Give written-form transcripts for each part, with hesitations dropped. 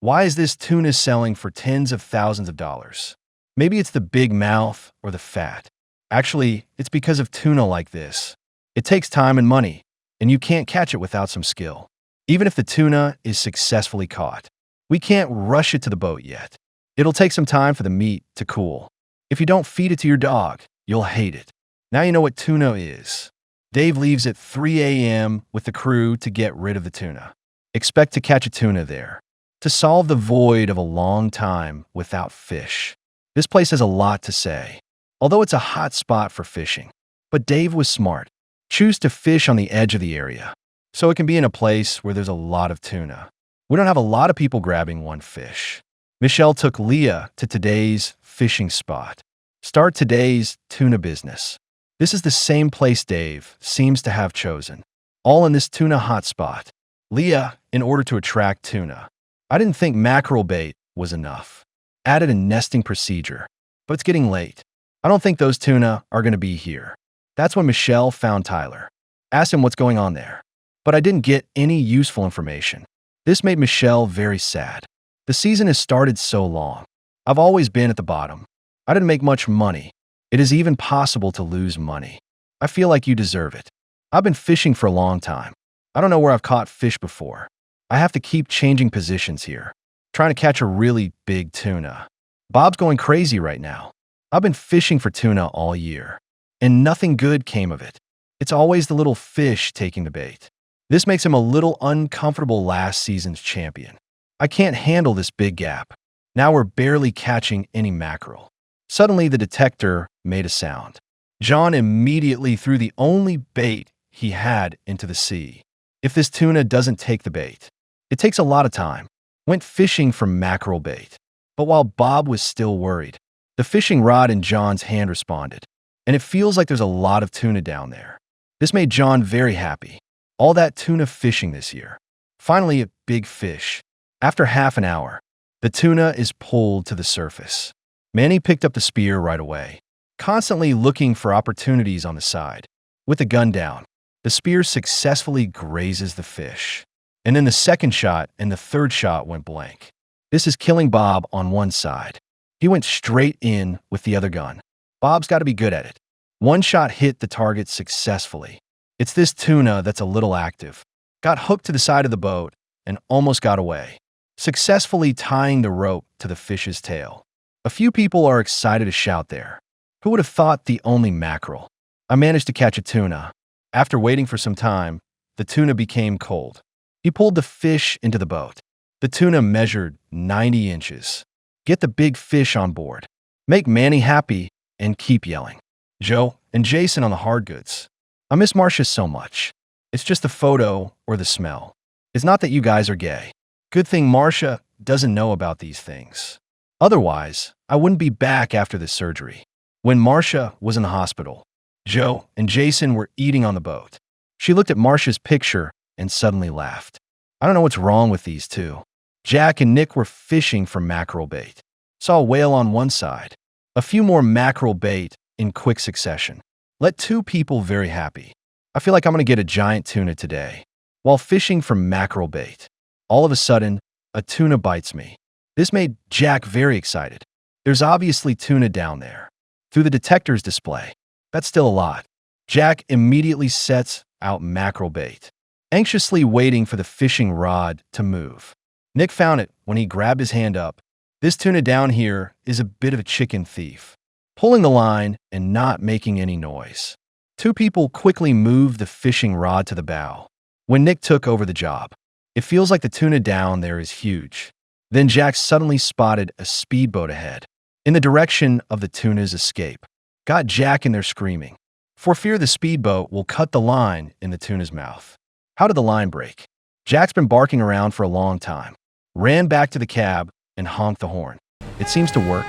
Why is this tuna selling for tens of thousands of dollars? Maybe it's the big mouth or the fat. Actually, it's because of tuna like this. It takes time and money, and you can't catch it without some skill. Even if the tuna is successfully caught, we can't rush it to the boat yet. It'll take some time for the meat to cool. If you don't feed it to your dog, you'll hate it. Now you know what tuna is. Dave leaves at 3 a.m. with the crew to get rid of the tuna. Expect to catch a tuna there. To solve the void of a long time without fish. This place has a lot to say, although it's a hot spot for fishing. But Dave was smart. Choose to fish on the edge of the area, so it can be in a place where there's a lot of tuna. We don't have a lot of people grabbing one fish. Michelle took Leah to today's fishing spot. Start today's tuna business. This is the same place Dave seems to have chosen. All in this tuna hotspot. Leah, in order to attract tuna. I didn't think mackerel bait was enough. Added a nesting procedure. But it's getting late. I don't think those tuna are going to be here. That's when Michelle found Tyler. Asked him what's going on there. But I didn't get any useful information. This made Michelle very sad. The season has started so long. I've always been at the bottom. I didn't make much money. It is even possible to lose money. I feel like you deserve it. I've been fishing for a long time. I don't know where I've caught fish before. I have to keep changing positions here, trying to catch a really big tuna. Bob's going crazy right now. I've been fishing for tuna all year, and nothing good came of it. It's always the little fish taking the bait. This makes him a little uncomfortable last season's champion. I can't handle this big gap. Now we're barely catching any mackerel. Suddenly the detector made a sound. John immediately threw the only bait he had into the sea. If this tuna doesn't take the bait, it takes a lot of time. Went fishing for mackerel bait. But while Bob was still worried, the fishing rod in John's hand responded. And it feels like there's a lot of tuna down there. This made John very happy. All that tuna fishing this year. Finally, a big fish. After half an hour, the tuna is pulled to the surface. Manny picked up the spear right away, constantly looking for opportunities on the side. With the gun down, the spear successfully grazes the fish. And then the second shot and the third shot went blank. This is killing Bob on one side. He went straight in with the other gun. Bob's got to be good at it. One shot hit the target successfully. It's this tuna that's a little active. Got hooked to the side of the boat and almost got away, successfully tying the rope to the fish's tail. A few people are excited to shout there. Who would have thought the only mackerel? I managed to catch a tuna. After waiting for some time, the tuna became cold. He pulled the fish into the boat. The tuna measured 90 inches. Get the big fish on board. Make Manny happy and keep yelling. Joe and Jason on the hard goods. I miss Marcia so much. It's just the photo or the smell. It's not that you guys are gay. Good thing Marcia doesn't know about these things. Otherwise, I wouldn't be back after this surgery. When Marcia was in the hospital, Joe and Jason were eating on the boat. She looked at Marcia's picture and suddenly laughed. I don't know what's wrong with these two. Jack and Nick were fishing for mackerel bait. Saw a whale on one side. A few more mackerel bait in quick succession. Let two people very happy. I feel like I'm going to get a giant tuna today. While fishing for mackerel bait, all of a sudden, a tuna bites me. This made Jack very excited. There's obviously tuna down there. Through the detector's display. That's still a lot. Jack immediately sets out mackerel bait, anxiously waiting for the fishing rod to move. Nick found it when he grabbed his hand up. This tuna down here is a bit of a chicken thief, pulling the line and not making any noise. Two people quickly moved the fishing rod to the bow. When Nick took over the job, it feels like the tuna down there is huge. Then Jack suddenly spotted a speedboat ahead, in the direction of the tuna's escape. Got Jack in there screaming, for fear the speedboat will cut the line in the tuna's mouth. How did the line break? Jack's been barking around for a long time. Ran back to the cab and honked the horn. It seems to work.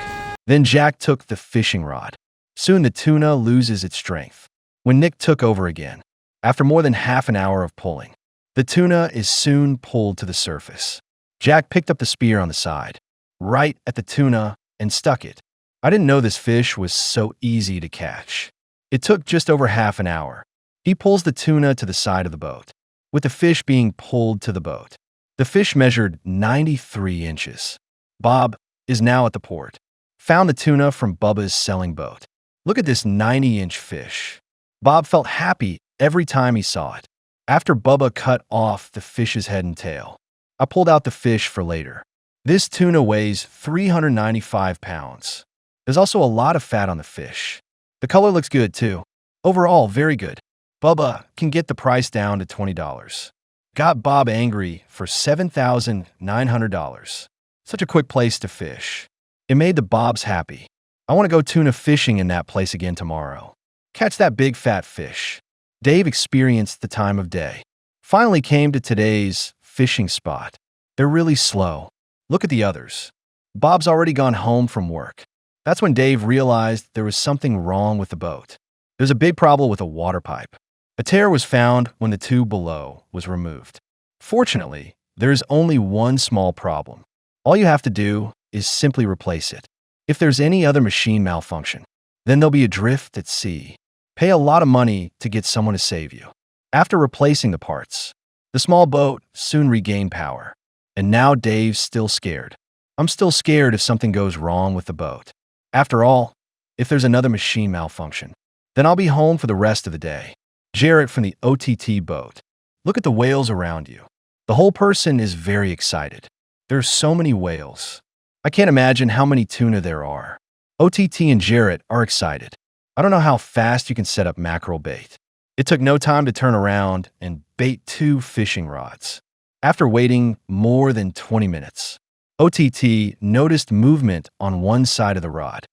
Then Jack took the fishing rod. Soon the tuna loses its strength. When Nick took over again, after more than half an hour of pulling, the tuna is soon pulled to the surface. Jack picked up the spear on the side, right at the tuna, and stuck it. I didn't know this fish was so easy to catch. It took just over half an hour. He pulls the tuna to the side of the boat, with the fish being pulled to the boat. The The fish measured 93 inches. Bob is now at the port. Found the tuna from Bubba's selling boat. Look at this 90-inch fish. Bob felt happy every time he saw it. After Bubba cut off the fish's head and tail, I pulled out the fish for later. This tuna weighs 395 pounds. There's also a lot of fat on the fish. The color looks good too. Overall, very good. Bubba can get the price down to $20. Got Bob angry for $7,900. Such a quick place to fish. It made the Bobs happy. I want to go tuna fishing in that place again tomorrow. Catch that big fat fish. Dave experienced the time of day. Finally came to today's fishing spot. They're really slow. Look at the others. Bob's already gone home from work. That's when Dave realized there was something wrong with the boat. There's a big problem with a water pipe. A tear was found when the tube below was removed. Fortunately, there is only one small problem. All you have to do is simply replace it. If there's any other machine malfunction, then there'll be adrift at sea. Pay a lot of money to get someone to save you. After replacing the parts, the small boat soon regained power. And now Dave's still scared. I'm still scared if something goes wrong with the boat. After all, if there's another machine malfunction, then I'll be home for the rest of the day. Jarrett from the OTT boat. Look at the whales around you. The whole person is very excited. There are so many whales. I can't imagine how many tuna there are. OTT and Jarrett are excited. I don't know how fast you can set up mackerel bait. It took no time to turn around and bait 2 fishing rods. After waiting more than 20 minutes, OTT noticed movement on one side of the rod.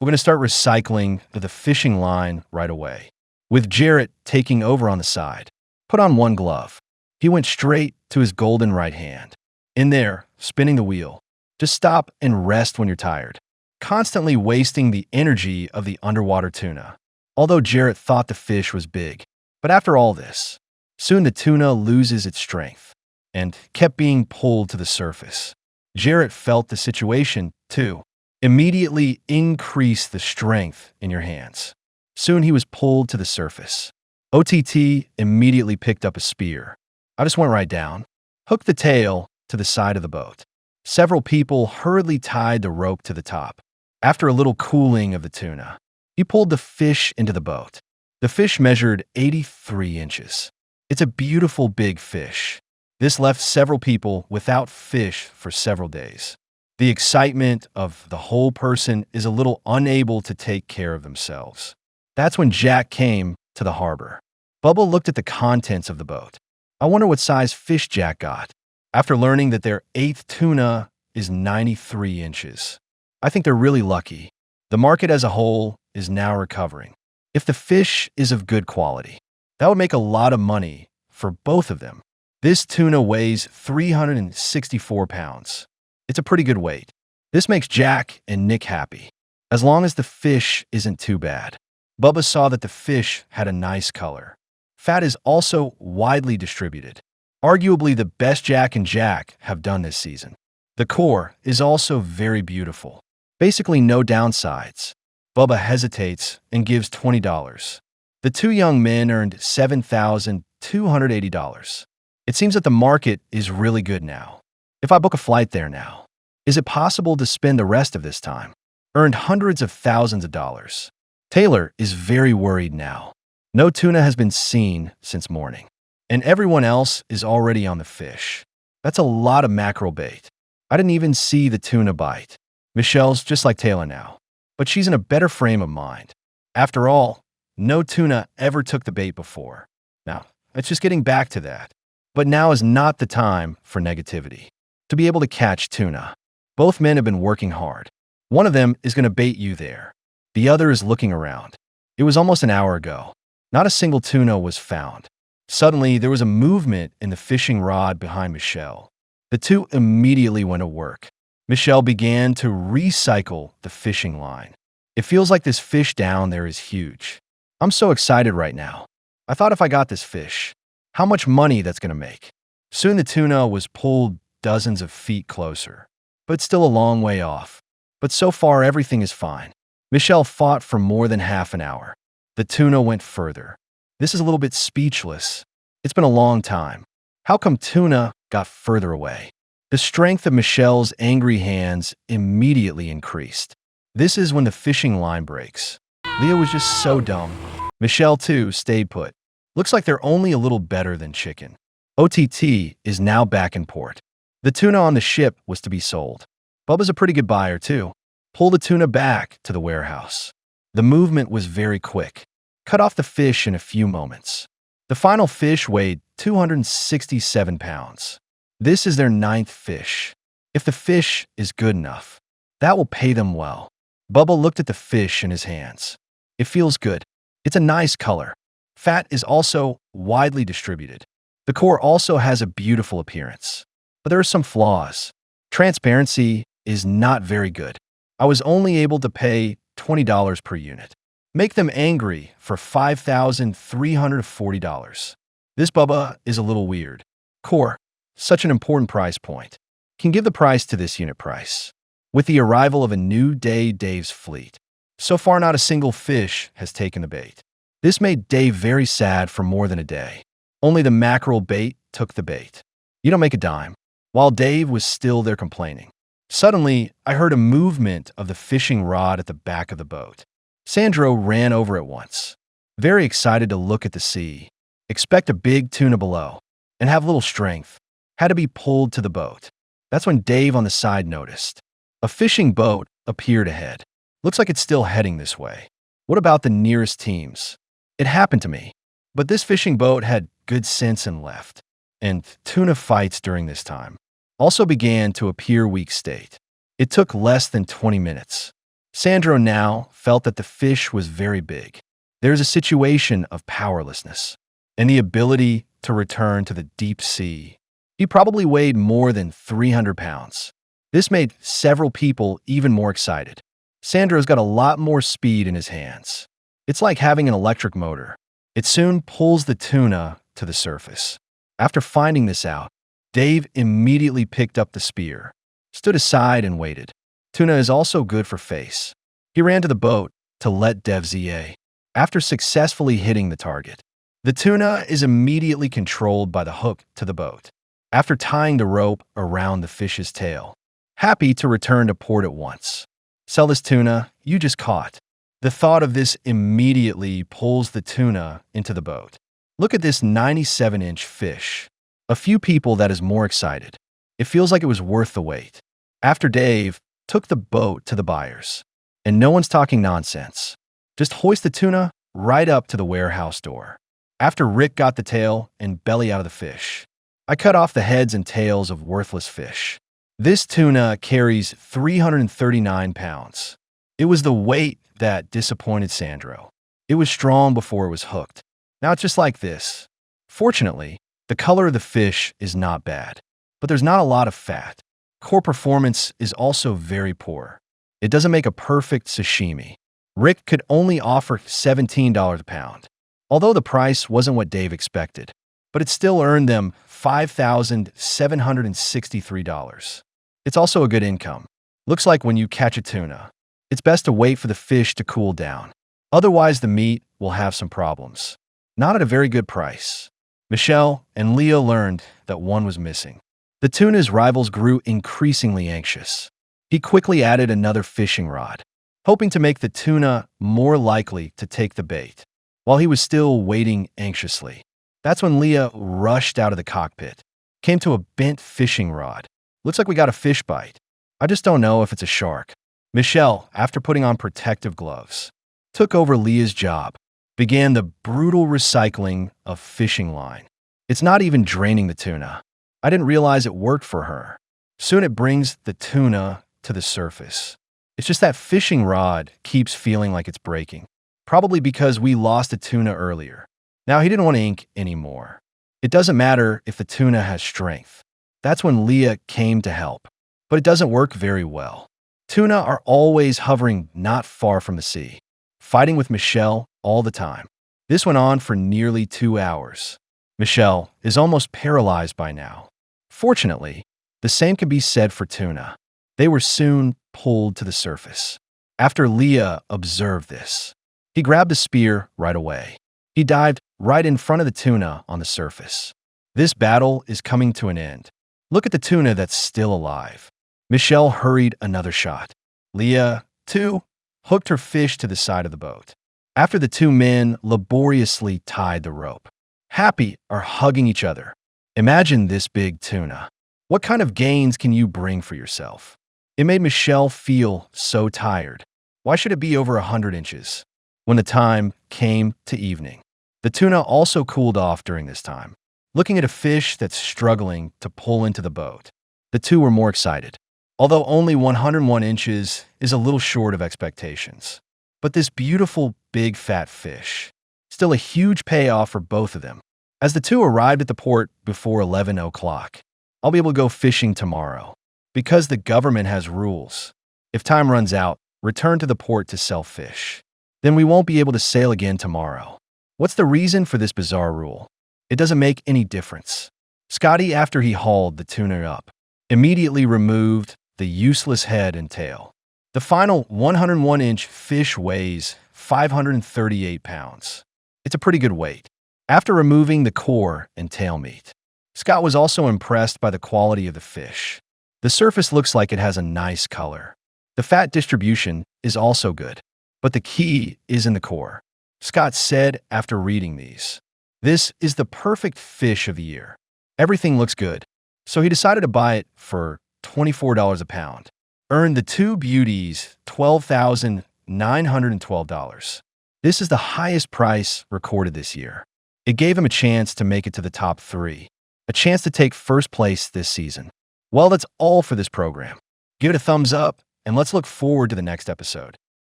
We're going to start recycling the fishing line right away. With Jarrett taking over on the side, put on one glove. He went straight to his golden right hand. In there, spinning the wheel. Just stop and rest when you're tired. Constantly wasting the energy of the underwater tuna. Although Jarrett thought the fish was big. But after all this, soon the tuna loses its strength and kept being pulled to the surface. Jarrett felt the situation too. Immediately increase the strength in your hands. Soon he was pulled to the surface. OTT immediately picked up a spear. I just went right down, hooked the tail to the side of the boat. Several people hurriedly tied the rope to the top. After a little cooling of the tuna, he pulled the fish into the boat. The fish measured 83 inches. It's a beautiful big fish. This left several people without fish for several days. The excitement of the whole person is a little unable to take care of themselves. That's when Jack came to the harbor. Bubba looked at the contents of the boat. I wonder what size fish Jack got. After learning that their 8th tuna is 93 inches. I think they're really lucky. The market as a whole is now recovering. If the fish is of good quality, that would make a lot of money for both of them. This tuna weighs 364 pounds. It's a pretty good weight. This makes Jack and Nick happy, as long as the fish isn't too bad. Bubba saw that the fish had a nice color. Fat is also widely distributed. Arguably the best Jack and Jack have done this season. The core is also very beautiful. Basically no downsides. Bubba hesitates and gives $20. The 2 young men earned $7,280. It seems that the market is really good now. If I book a flight there now, is it possible to spend the rest of this time? Earned hundreds of thousands of dollars. Taylor is very worried now. No tuna has been seen since morning, and everyone else is already on the fish. That's a lot of mackerel bait. I didn't even see the tuna bite. Michelle's just like Taylor now, but she's in a better frame of mind. After all, no tuna ever took the bait before. Now, it's just getting back to that. But now is not the time for negativity. To be able to catch tuna, both men have been working hard. One of them is going to bait you there. The other is looking around. It was almost an hour ago. Not a single tuna was found. Suddenly, there was a movement in the fishing rod behind Michelle. The two immediately went to work. Michelle began to recycle the fishing line. It feels like this fish down there is huge. I'm so excited right now. I thought if I got this fish, how much money that's going to make. Soon the tuna was pulled dozens of feet closer, but still a long way off. But so far, everything is fine. Michelle fought for more than half an hour. The tuna went further. This is a little bit speechless. It's been a long time. How come Tuna got further away? The strength of Michelle's angry hands immediately increased. This is when the fishing line breaks. Leah was just so dumb. Michelle, too, stayed put. Looks like they're only a little better than chicken. OTT is now back in port. The tuna on the ship was to be sold. Bubba's a pretty good buyer, too. Pull the tuna back to the warehouse. The movement was very quick. Cut off the fish in a few moments. The final fish weighed 267 pounds. This is their 9th fish. If the fish is good enough, that will pay them well. Bubba looked at the fish in his hands. It feels good. It's a nice color. Fat is also widely distributed. The core also has a beautiful appearance. But there are some flaws. Transparency is not very good. I was only able to pay $20 per unit. Make them angry for $5,340. This Bubba is a little weird. Core, such an important price point. Can give the price to this unit price. With the arrival of a new day Dave's fleet, so far not a single fish has taken the bait. This made Dave very sad for more than a day. Only the mackerel bait took the bait. You don't make a dime. While Dave was still there complaining, suddenly I heard a movement of the fishing rod at the back of the boat. Sandro ran over at once, very excited to look at the sea, expect a big tuna below, and have little strength. Had to be pulled to the boat. That's when Dave on the side noticed. A fishing boat appeared ahead. Looks like it's still heading this way. What about the nearest teams? It happened to me, but this fishing boat had good sense and left. And tuna fights during this time also began to appear weak state. It took less than 20 minutes. Sandro now felt that the fish was very big. There's a situation of powerlessness and the ability to return to the deep sea. He probably weighed more than 300 pounds. This made several people even more excited. Sandro's got a lot more speed in his hands. It's like having an electric motor. It soon pulls the tuna to the surface. After finding this out, Dave immediately picked up the spear, stood aside and waited. Tuna is also good for face. He ran to the boat to let Dev ZA. After successfully hitting the target, the tuna is immediately controlled by the hook to the boat. After tying the rope around the fish's tail, happy to return to port at once. Sell this tuna you just caught. The thought of this immediately pulls the tuna into the boat. Look at this 97-inch fish. A few people that is more excited. It feels like it was worth the wait. After Dave took the boat to the buyers, and no one's talking nonsense. Just hoist the tuna right up to the warehouse door. After Rick got the tail and belly out of the fish, I cut off the heads and tails of worthless fish. This tuna carries 339 pounds. It was the weight that disappointed Sandro. It was strong before it was hooked. Now it's just like this. Fortunately, the color of the fish is not bad, but there's not a lot of fat. Core performance is also very poor. It doesn't make a perfect sashimi. Rick could only offer $17 a pound, although the price wasn't what Dave expected, but it still earned them $5,763. It's also a good income. Looks like when you catch a tuna, it's best to wait for the fish to cool down. Otherwise, the meat will have some problems. Not at a very good price. Michelle and Leah learned that one was missing. The tuna's rivals grew increasingly anxious. He quickly added another fishing rod, hoping to make the tuna more likely to take the bait, while he was still waiting anxiously. That's when Leah rushed out of the cockpit, came to a bent fishing rod. Looks like we got a fish bite. I just don't know if it's a shark. Michelle, after putting on protective gloves, took over Leah's job, began the brutal recycling of fishing line. It's not even draining the tuna. I didn't realize it worked for her. Soon it brings the tuna to the surface. It's just that fishing rod keeps feeling like it's breaking, probably because we lost a tuna earlier. Now he didn't want ink anymore. It doesn't matter if the tuna has strength. That's when Leah came to help, but it doesn't work very well. Tuna are always hovering not far from the sea, fighting with Michelle all the time. This went on for nearly 2 hours. Michelle is almost paralyzed by now. Fortunately, the same can be said for tuna. They were soon pulled to the surface. After Leah observed this, he grabbed a spear right away. He dived right in front of the tuna on the surface. This battle is coming to an end. Look at the tuna that's still alive. Michelle hurried another shot. Leah, too, hooked her fish to the side of the boat. After the two men laboriously tied the rope, happy are hugging each other. Imagine this big tuna. What kind of gains can you bring for yourself? It made Michelle feel so tired. Why should it be over 100 inches? When the time came to evening, the tuna also cooled off during this time. Looking at a fish that's struggling to pull into the boat, the two were more excited. Although only 101 inches is a little short of expectations. But this beautiful, big, fat fish, still a huge payoff for both of them. As the two arrived at the port before 11 o'clock, I'll be able to go fishing tomorrow. Because the government has rules. If time runs out, return to the port to sell fish. Then we won't be able to sail again tomorrow. What's the reason for this bizarre rule? It doesn't make any difference. Scotty, after he hauled the tuna up, immediately removed the useless head and tail. The final 101-inch fish weighs 538 pounds. It's a pretty good weight. After removing the core and tail meat, Scott was also impressed by the quality of the fish. The surface looks like it has a nice color. The fat distribution is also good, but the key is in the core. Scott said after reading these, "This is the perfect fish of the year. Everything looks good." So he decided to buy it for $24 a pound. Earned the two beauties $12,912. This is the highest price recorded this year. It gave him a chance to make it to the top 3, a chance to take first place this season. Well, that's all for this program. Give it a thumbs up, and let's look forward to the next episode.